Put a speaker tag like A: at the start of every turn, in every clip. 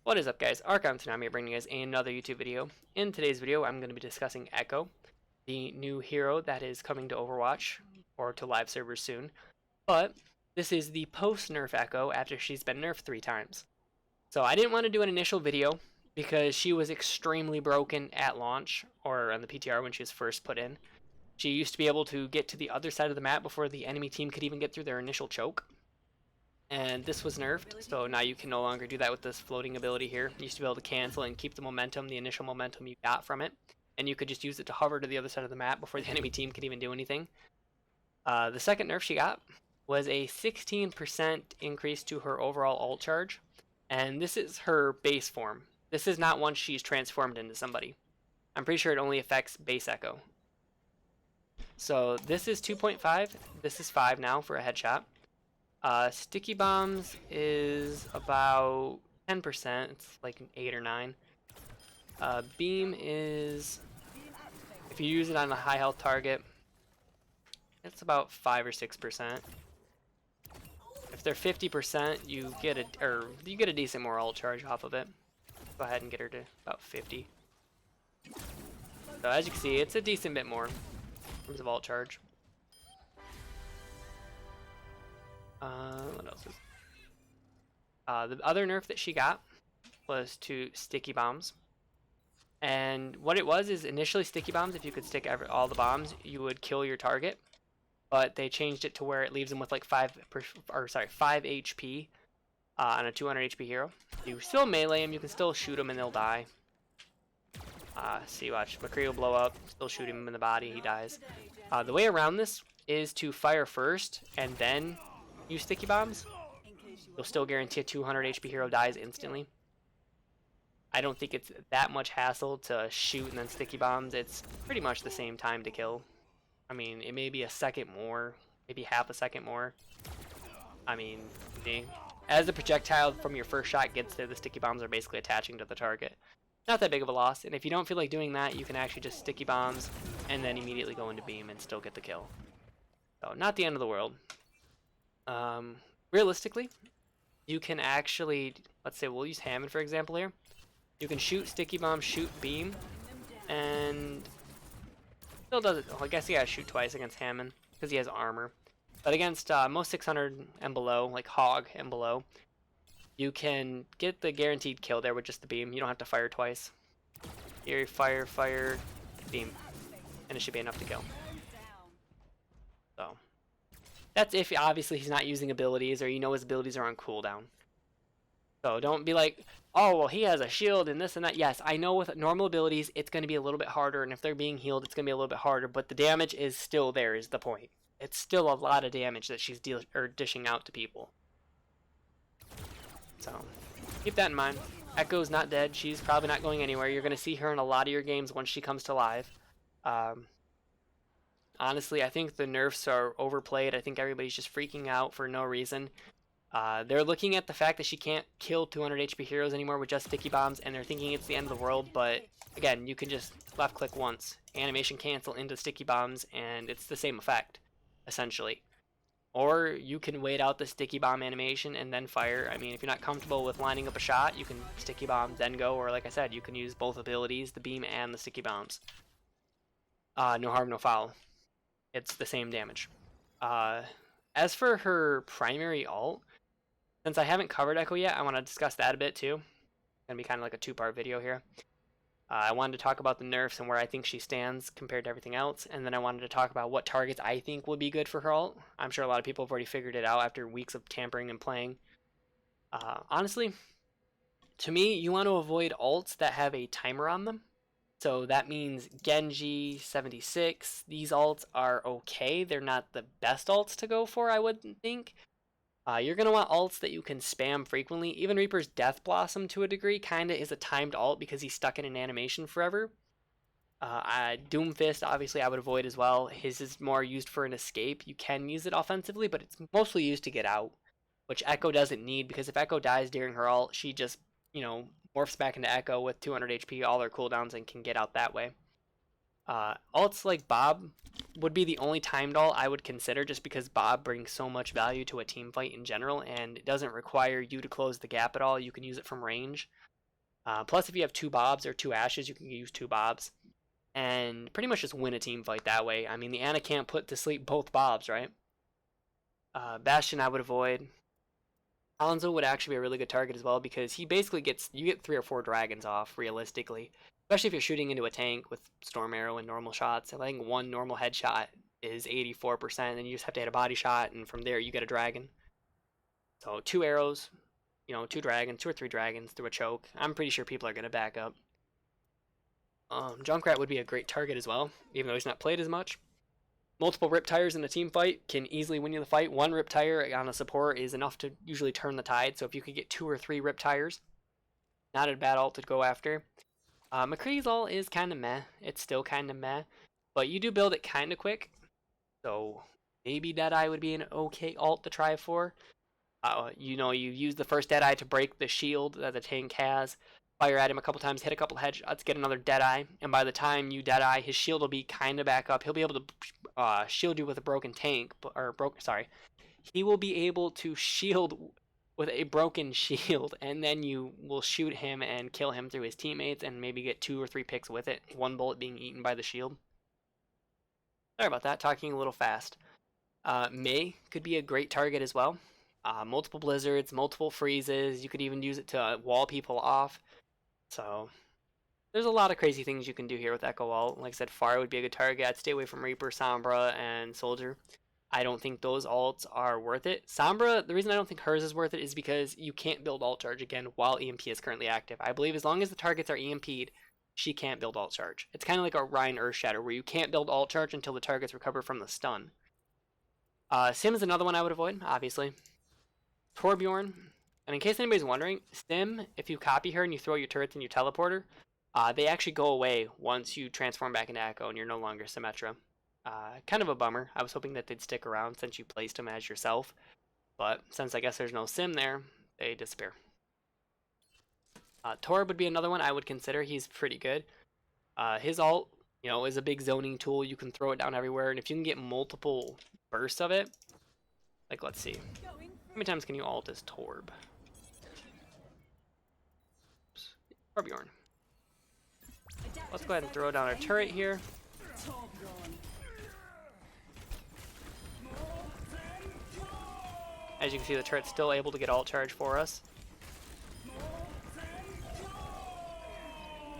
A: What is up, guys? Archon Tsunami here, bringing you guys another YouTube video. In today's video, I'm going to be discussing Echo, the new hero that is coming to Overwatch, or to live servers soon. But this is the post-nerf Echo after she's been nerfed 3 times. So I didn't want to do an initial video because she was extremely broken at launch, or on the PTR when she was first put in. She used to be able to get to the other side of the map before the enemy team could even get through their initial choke. And this was nerfed, so now you can no longer do that with this floating ability here. You used to be able to cancel and keep the momentum, the initial momentum you got from it, and you could just use it to hover to the other side of the map before the enemy team could even do anything. The second nerf she got was a 16% increase to her overall ult charge, and this is her base form. This is not once she's transformed into somebody. I'm pretty sure it only affects base Echo. So this is 2.5, this is 5 now for a headshot. Sticky bombs is about 10%, it's like an 8 or 9. Beam is, if you use it on a high health target, it's about 5 or 6%. If they're 50%, you get a decent more ult charge off of it. Go ahead and get her to about 50. So as you can see, it's a decent bit more in terms of ult charge. What else is the other nerf that she got was to sticky bombs, and what it was is initially sticky bombs, if you could stick all the bombs, you would kill your target, but they changed it to where it leaves them with like 5 HP on a 200 HP hero. You still melee him, you can still shoot him and they'll die. See, watch, McCree will blow up, still shoot him in the body, he dies. The way around this is to fire first and then use sticky bombs. You'll still guarantee a 200 HP hero dies instantly. I don't think it's that much hassle to shoot and then sticky bombs. It's pretty much the same time to kill. I mean, it may be a second more, maybe half a second more. I mean, as the projectile from your first shot gets there, the sticky bombs are basically attaching to the target. Not that big of a loss, and if you don't feel like doing that, you can actually just sticky bombs and then immediately go into beam and still get the kill. So, not the end of the world. Realistically, you can actually, let's say we'll use Hammond for example here. You can shoot sticky bomb, shoot beam, and still does it. Well, I guess you gotta shoot twice against Hammond because he has armor. But against most 600 and below, like Hog and below, you can get the guaranteed kill there with just the beam. You don't have to fire twice. Here, fire, beam, and it should be enough to kill. So that's if obviously he's not using abilities or you know his abilities are on cooldown. So don't be like, oh, well, he has a shield and this and that. Yes, I know with normal abilities it's going to be a little bit harder, and if they're being healed it's going to be a little bit harder, but the damage is still there is the point. It's still a lot of damage that she's dishing out to people. So keep that in mind. Echo's not dead. She's probably not going anywhere. You're going to see her in a lot of your games once she comes to live. Honestly, I think the nerfs are overplayed. I think everybody's just freaking out for no reason. They're looking at the fact that she can't kill 200 HP heroes anymore with just sticky bombs, and they're thinking it's the end of the world, but again, you can just left click once, animation cancel into sticky bombs, and it's the same effect, essentially. Or you can wait out the sticky bomb animation and then fire. I mean, if you're not comfortable with lining up a shot, you can sticky bomb, then go, or like I said, you can use both abilities, the beam and the sticky bombs. No harm, no foul. It's the same damage. As for her primary ult, since I haven't covered Echo yet, I want to discuss that a bit too. It's going to be kind of like a 2-part video here. I wanted to talk about the nerfs and where I think she stands compared to everything else, and then I wanted to talk about what targets I think would be good for her ult. I'm sure a lot of people have already figured it out after weeks of tampering and playing. Honestly, to me, you want to avoid ults that have a timer on them. So that means Genji, 76, these ults are okay. They're not the best ults to go for, I wouldn't think. You're going to want ults that you can spam frequently. Even Reaper's Death Blossom, to a degree, kind of is a timed ult because he's stuck in an animation forever. Doomfist, obviously, I would avoid as well. His is more used for an escape. You can use it offensively, but it's mostly used to get out, which Echo doesn't need, because if Echo dies during her ult, she just, morphs back into Echo with 200 HP, all her cooldowns, and can get out that way. Ults like Bob would be the only timed ult I would consider, just because Bob brings so much value to a team fight in general, and it doesn't require you to close the gap at all. You can use it from range. Plus, if you have 2 Bobs or 2 Ashes, you can use 2 Bobs. And pretty much just win a team fight that way. I mean, the Ana can't put to sleep both Bobs, right? Bastion I would avoid. Alonso would actually be a really good target as well because he basically gets, you get 3 or 4 dragons off realistically, especially if you're shooting into a tank with Storm Arrow and normal shots. I think 1 normal headshot is 84%, and you just have to hit a body shot, and from there you get a dragon. So 2 arrows, 2 dragons, 2 or 3 dragons through a choke. I'm pretty sure people are going to back up. Junkrat would be a great target as well, even though he's not played as much. Multiple rip tires in a team fight can easily win you the fight. 1 rip tire on a support is enough to usually turn the tide, so if you could get 2 or 3 rip tires, not a bad ult to go after. McCree's ult is kind of meh. It's still kind of meh, but you do build it kind of quick, so maybe Deadeye would be an okay ult to try for. You use the first Deadeye to break the shield that the tank has, fire at him a couple times, hit a couple headshots, get another Deadeye, and by the time you Deadeye, his shield will be kind of back up. He'll be able to shield you with a broken tank, he will be able to shield with a broken shield, and then you will shoot him and kill him through his teammates and maybe get 2 or 3 picks with it, 1 bullet being eaten by the shield. Sorry about that, talking a little fast. Mei could be a great target as well. Multiple blizzards, multiple freezes, you could even use it to wall people off. So there's a lot of crazy things you can do here with Echo ult. Like I said, Pharah would be a good target. I'd stay away from Reaper, Sombra, and Soldier. I don't think those ults are worth it. Sombra, the reason I don't think hers is worth it is because you can't build ult charge again while EMP is currently active. I believe as long as the targets are EMP'd, she can't build ult charge. It's kind of like a Ryan Earthshatter where you can't build ult charge until the targets recover from the stun. Sim is another one I would avoid, obviously. Torbjorn, and in case anybody's wondering, Sim, if you copy her and you throw your turrets in your teleporter, they actually go away once you transform back into Echo and you're no longer Symmetra. Kind of a bummer. I was hoping that they'd stick around since you placed them as yourself, but since I guess there's no Sim there, they disappear. Torb would be another one I would consider. He's pretty good. His ult, is a big zoning tool. You can throw it down everywhere, and if you can get multiple bursts of it, like let's see. How many times can you ult as Torb? Torbjorn. Let's go ahead and throw down our turret here. As you can see, the turret's still able to get ult charge for us.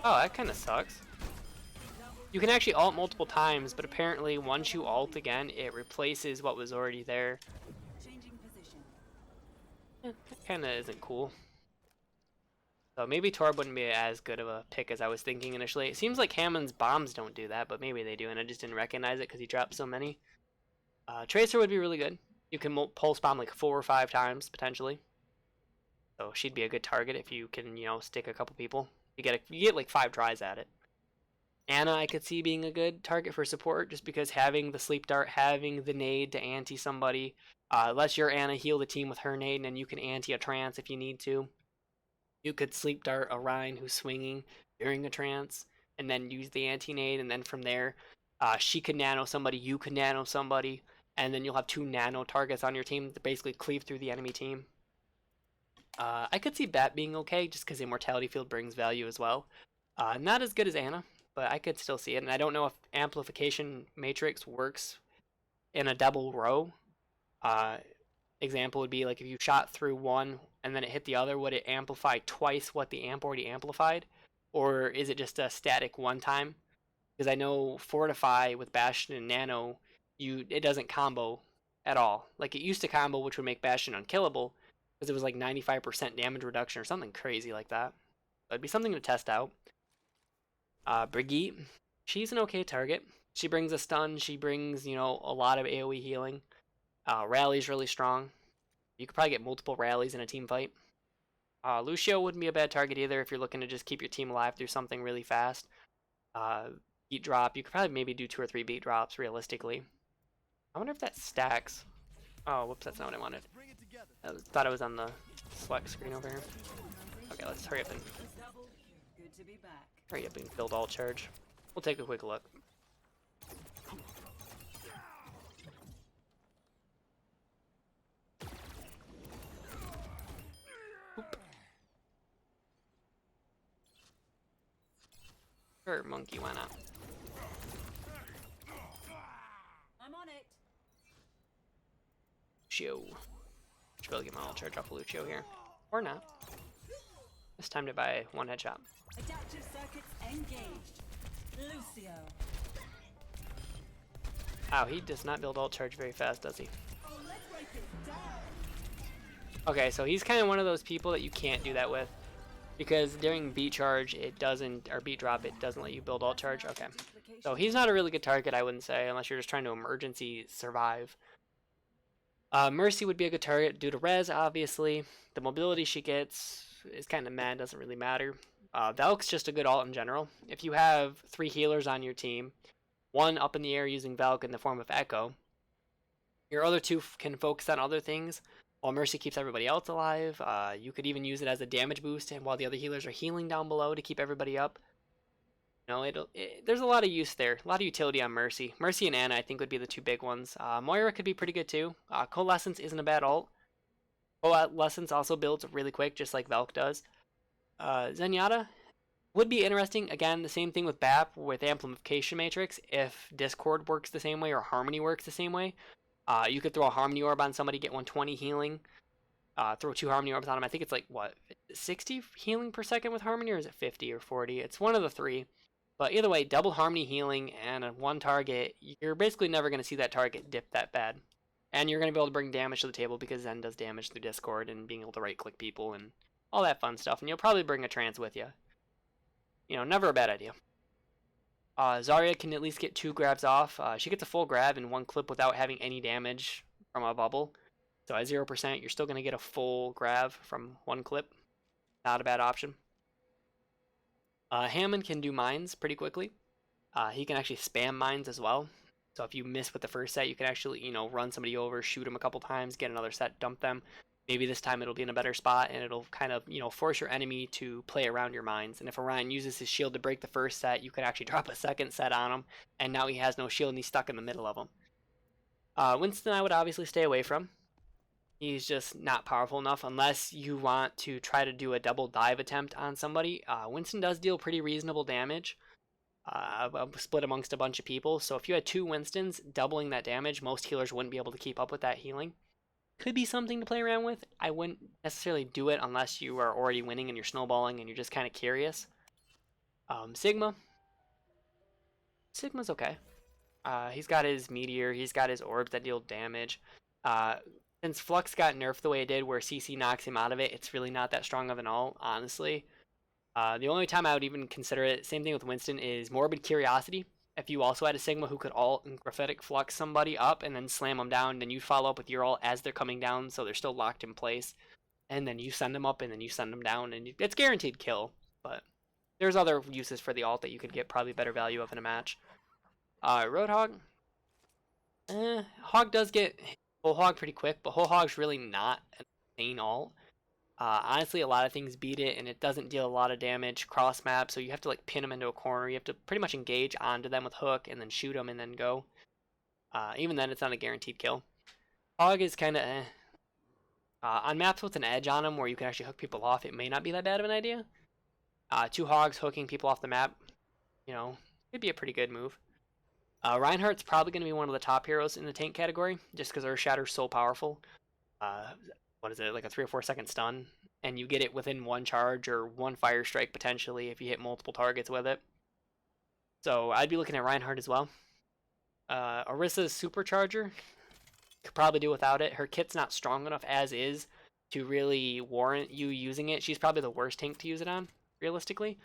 A: Oh, that kind of sucks. You can actually ult multiple times, but apparently once you ult again, it replaces what was already there. That kind of isn't cool. So maybe Torb wouldn't be as good of a pick as I was thinking initially. It seems like Hammond's bombs don't do that, but maybe they do, and I just didn't recognize it because he dropped so many. Tracer would be really good. You can pulse bomb like 4 or 5 times, potentially. So she'd be a good target if you can, stick a couple people. You get like 5 tries at it. Ana I could see being a good target for support, just because having the sleep dart, having the nade to anti somebody, lets your Ana heal the team with her nade, and then you can anti a trance if you need to. You could sleep dart a Rhine who's swinging during a trance, and then use the anti-nade, and then from there, she could nano somebody, you could nano somebody, and then you'll have 2 nano targets on your team to basically cleave through the enemy team. I could see Bat being okay, just because Immortality Field brings value as well. Not as good as Ana, but I could still see it, and I don't know if Amplification Matrix works in a double row. Example would be like if you shot through one and then it hit the other, would it amplify twice what the amp already amplified? Or is it just a static one time? Because I know Fortify with Bastion and Nano, it doesn't combo at all. Like it used to combo, which would make Bastion unkillable, because it was like 95% damage reduction or something crazy like that. It'd be something to test out. Brigitte, she's an okay target. She brings a stun, she brings, a lot of AoE healing. Rally's really strong. You could probably get multiple rallies in a team fight. Lucio wouldn't be a bad target either if you're looking to just keep your team alive through something really fast. Beat drop, you could probably maybe do 2 or 3 beat drops realistically. I wonder if that stacks. Oh, whoops, that's not what I wanted. I thought it was on the select screen over here. Okay, let's hurry up and build ult charge. We'll take a quick look. Sure, monkey, why not?
B: I'm on it.
A: Lucio. Should be able to get my ult charge off of Lucio here. Or not. It's time to buy one headshot.
B: Adaptive circuits engaged. Lucio.
A: Wow, he does not build ult charge very fast, does he?
B: Oh, let's break it down.
A: Okay, so he's kind of one of those people that you can't do that with. Because during beat charge, it doesn't, or beat drop, it doesn't let you build ult charge. Okay. So he's not a really good target, I wouldn't say, unless you're just trying to emergency survive. Mercy would be a good target due to res, obviously. The mobility she gets is kind of meh, doesn't really matter. Valk's just a good ult in general. If you have 3 healers on your team, one up in the air using Valk in the form of Echo, your other 2 can focus on other things, while Mercy keeps everybody else alive. You could even use it as a damage boost, and while the other healers are healing down below to keep everybody up. No, there's a lot of use there, a lot of utility on Mercy. Mercy and Ana, I think, would be the 2 big ones. Moira could be pretty good too. Coalescence isn't a bad ult. Coalescence also builds really quick, just like Valk does. Zenyatta would be interesting. Again, the same thing with BAP with Amplification Matrix. If Discord works the same way or Harmony works the same way, you could throw a Harmony Orb on somebody, get 120 healing. Throw 2 Harmony Orbs on him. I think it's like, what, 60 healing per second with Harmony, or is it 50 or 40? It's one of the 3. But either way, double Harmony healing and a 1 target, you're basically never going to see that target dip that bad. And you're going to be able to bring damage to the table because Zen does damage through Discord and being able to right-click people and all that fun stuff. And you'll probably bring a trance with you. You know, never a bad idea. Zarya can at least get 2 grabs off. She gets a full grab in 1 clip without having any damage from a bubble. So at 0%, you're still going to get a full grab from 1 clip. Not a bad option. Hammond can do mines pretty quickly. He can actually spam mines as well. So if you miss with the first set, you can actually, you know, run somebody over, shoot them a couple times, get another set, dump them. Maybe this time it'll be in a better spot, and it'll kind of, you know, force your enemy to play around your mines. And if Orion uses his shield to break the first set, you can actually drop a second set on him, and now he has no shield and he's stuck in the middle of them. Winston I would obviously stay away from. He's just not powerful enough unless you want to try to do a double dive attempt on somebody. Winston does deal pretty reasonable damage, split amongst a bunch of people. So if you had 2 Winstons, doubling that damage, most healers wouldn't be able to keep up with that healing. Could be something to play around with. I wouldn't necessarily do it unless you are already winning and you're snowballing and you're just kind of curious. Sigma. Sigma's okay. He's got his meteor, he's got his orbs that deal damage. Since Flux got nerfed the way it did, where CC knocks him out of it, it's really not that strong of an ult, honestly. The only time I would even consider it, same thing with Winston, is Morbid Curiosity. If you also had a Sigma who could ult and Graphitic Flux somebody up and then slam them down, then you follow up with your ult as they're coming down, so they're still locked in place. And then you send them up and then you send them down, and it's guaranteed kill. But there's other uses for the ult that you could get probably better value of in a match. Roadhog. Hog does get Whole Hog pretty quick, but Whole Hog's really not an insane ult. Honestly, a lot of things beat it, and it doesn't deal a lot of damage cross map, so you have to like pin them into a corner. You have to pretty much engage onto them with hook and then shoot them and then go. Even then, it's not a guaranteed kill. Hog is kind of on maps with an edge on them where you can actually hook people off, it may not be that bad of an idea. 2 Hogs hooking people off the map, you know, could be a pretty good move. Reinhardt's probably going to be one of the top heroes in the tank category, just because Earthshatter's so powerful. What is it, like a 3 or 4 second stun, and you get it within 1 charge or 1 fire strike potentially if you hit multiple targets with it. So I'd be looking at Reinhardt as well. Orissa's Supercharger, could probably do without it. Her kit's not strong enough as is to really warrant you using it. She's probably the worst tank to use it on, realistically.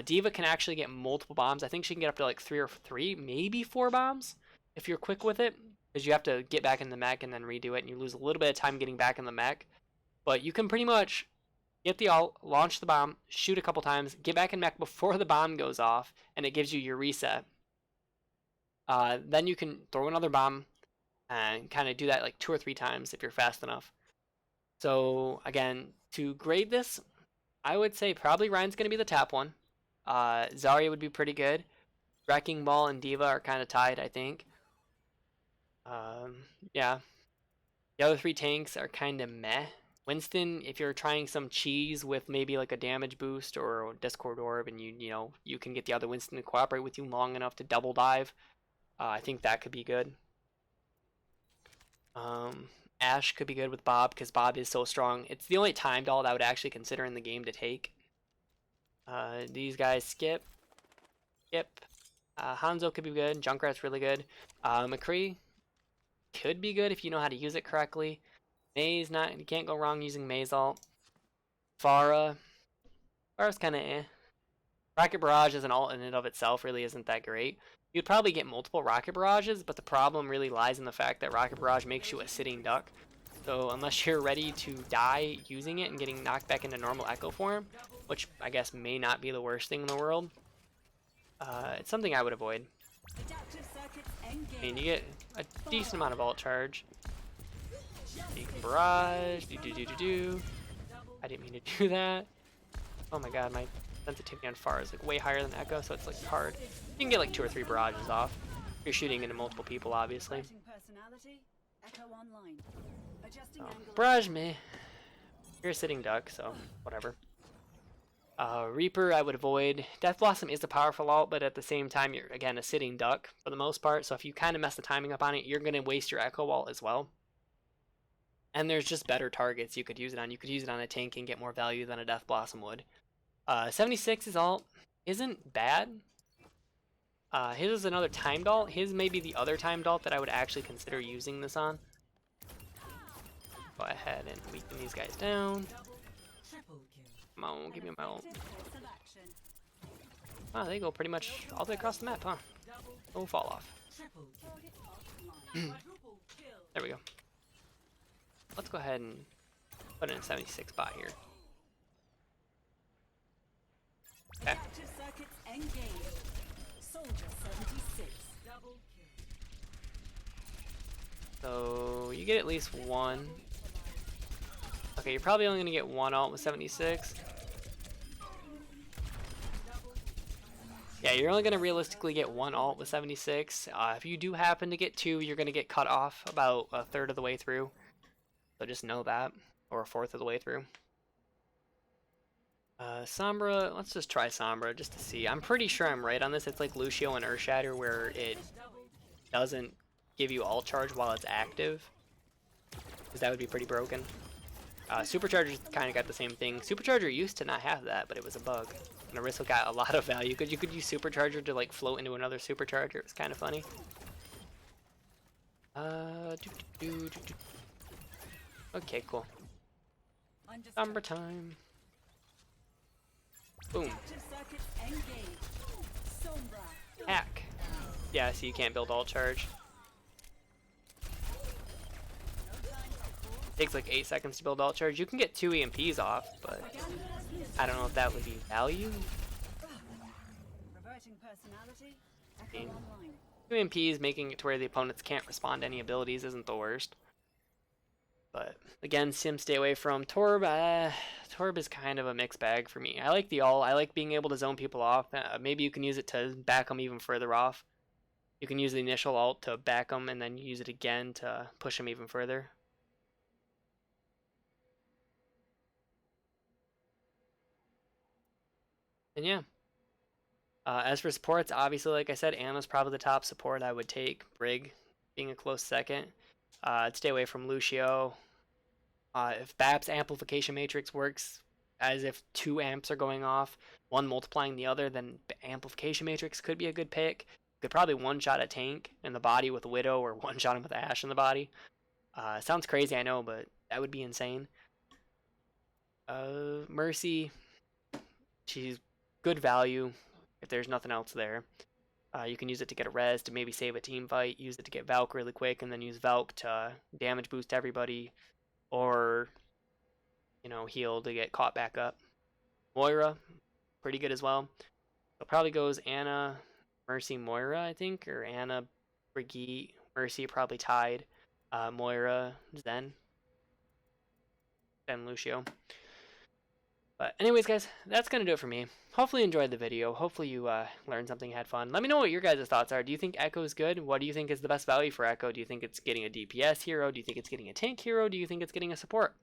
A: Diva can actually get multiple bombs. I think she can get up to like 3, maybe 4 bombs if you're quick with it, because you have to get back in the mech and then redo it, and you lose a little bit of time getting back in the mech. But you can pretty much get the ult, launch the bomb, shoot a couple times, get back in mech before the bomb goes off, and it gives you your reset. Then you can throw another bomb and kind of do that like 2 or 3 times if you're fast enough. So again, to grade this, I would say probably Ryan's going to be the top one. Zarya would be pretty good. Wrecking Ball and Diva are kind of tied, I think. Yeah. The other 3 tanks are kind of meh. Winston, if you're trying some cheese with maybe like a damage boost or a Discord orb, and you can get the other Winston to cooperate with you long enough to double dive, I think that could be good. Ash could be good with Bob because Bob is so strong. It's the only time doll that I would actually consider in the game to take. These guys skip. Hanzo could be good. Junkrat's really good. McCree could be good if you know how to use it correctly. Maze, you can't go wrong using Maze ult. Farah's kind of eh. Rocket Barrage as an ult in and of itself really isn't that great. You'd probably get multiple Rocket Barrages, but the problem really lies in the fact that Rocket Barrage makes you a sitting duck. So unless you're ready to die using it and getting knocked back into normal Echo form, which I guess may not be the worst thing in the world, it's something I would avoid. I mean, you get a decent amount of ult charge. You can barrage, I didn't mean to do that. Oh my god, my sensitivity on far is like way higher than Echo, so it's like hard. You can get like 2 or 3 barrages off. You're shooting into multiple people, obviously. Barrage me. You're a sitting duck, so whatever. Reaper I would avoid. Death Blossom is a powerful ult, but at the same time you're again a sitting duck for the most part, so if you kind of mess the timing up on it, you're going to waste your Echo ult as well. And there's just better targets you could use it on. You could use it on a tank and get more value than a Death Blossom would. 76's ult isn't bad. His is another timed ult. His may be the other timed ult that I would actually consider using this on. Go ahead and weaken these guys down. Come on, give me my ult. Oh, they go pretty much all the way across the map, huh? No fall off. There we go. Let's go ahead and put in a 76 bot here. Okay. So you get at least one. Okay, you're probably only going to get one ult with 76. Yeah, you're only going to realistically get one ult with 76. If you do happen to get 2, you're going to get cut off about a third of the way through. So just know that, or a fourth of the way through. Sombra, let's just try Sombra just to see. I'm pretty sure I'm right on this. It's like Lucio and Earthshatter where it doesn't give you ult charge while it's active, because that would be pretty broken. Supercharger's kind of got the same thing. Supercharger used to not have that, but it was a bug. And Orisa got a lot of value because you could use Supercharger to like float into another Supercharger. It was kind of funny. Okay, cool. Summertime. Boom. Hack. Yeah, so you can't build ult charge. Takes like 8 seconds to build ult charge. You can get 2 EMPs off, but I don't know if that would be value. I mean, 2 EMPs making it to where the opponents can't respond to any abilities isn't the worst. But again, Sim stay away from. Torb. Torb is kind of a mixed bag for me. I like the ult. I like being able to zone people off. Maybe you can use it to back them even further off. You can use the initial ult to back them and then use it again to push them even further. And yeah. As for supports, obviously, like I said, Ana's probably the top support I would take. Brig being a close second. I'd stay away from Lucio. If BAP's amplification matrix works as if 2 amps are going off, one multiplying the other, then amplification matrix could be a good pick. Could probably one-shot a tank in the body with Widow or one-shot him with Ashe in the body. Sounds crazy, I know, but that would be insane. Mercy, she's good value if there's nothing else there. You can use it to get a res, to maybe save a team fight, use it to get Valk really quick, and then use Valk to damage boost everybody, or, you know, heal to get caught back up. Moira, pretty good as well. So probably goes Ana, Mercy, Moira, I think, or Ana, Brigitte, Mercy probably tied. Moira, Zen, Lucio. But anyways, guys, that's going to do it for me. Hopefully you enjoyed the video. Hopefully you learned something, had fun. Let me know what your guys' thoughts are. Do you think Echo is good? What do you think is the best value for Echo? Do you think it's getting a DPS hero? Do you think it's getting a tank hero? Do you think it's getting a support?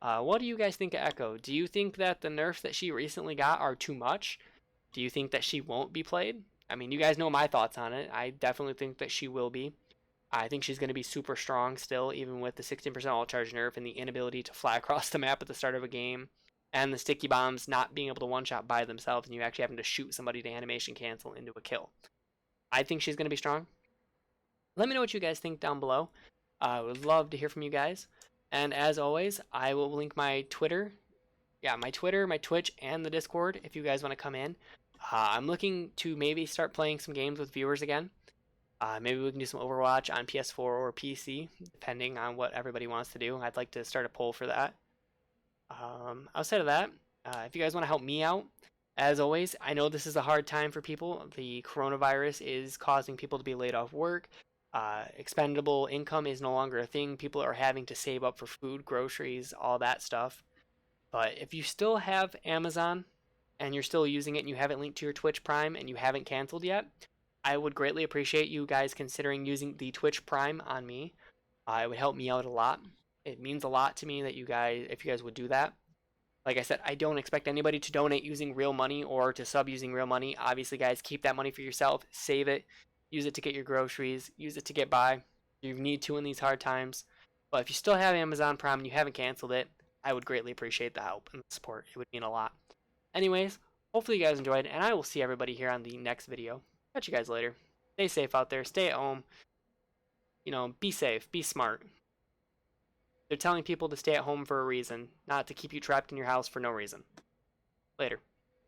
A: What do you guys think of Echo? Do you think that the nerfs that she recently got are too much? Do you think that she won't be played? I mean, you guys know my thoughts on it. I definitely think that she will be. I think she's going to be super strong still, even with the 16% all charge nerf and the inability to fly across the map at the start of a game, and the sticky bombs not being able to one-shot by themselves and you actually having to shoot somebody to animation cancel into a kill. I think she's going to be strong. Let me know what you guys think down below. I would love to hear from you guys. And as always, I will link my Twitter. Yeah, my Twitter, my Twitch, and the Discord if you guys want to come in. I'm looking to maybe start playing some games with viewers again. Maybe we can do some Overwatch on PS4 or PC, depending on what everybody wants to do. I'd like to start a poll for that. Outside of that, if you guys want to help me out, as always, I know this is a hard time for people. The coronavirus is causing people to be laid off work. Expendable income is no longer a thing. People are having to save up for food, groceries, all that stuff. But if you still have Amazon and you're still using it and you haven't linked to your Twitch Prime and you haven't canceled yet, I would greatly appreciate you guys considering using the Twitch Prime on me. It would help me out a lot. It means a lot to me that if you guys would do that. Like I said, I don't expect anybody to donate using real money or to sub using real money. Obviously, guys, keep that money for yourself. Save it. Use it to get your groceries. Use it to get by. You need to in these hard times. But if you still have Amazon Prime and you haven't canceled it, I would greatly appreciate the help and the support. It would mean a lot. Anyways, hopefully you guys enjoyed, and I will see everybody here on the next video. Catch you guys later. Stay safe out there. Stay at home. Be safe. Be smart. They're telling people to stay at home for a reason, not to keep you trapped in your house for no reason. Later.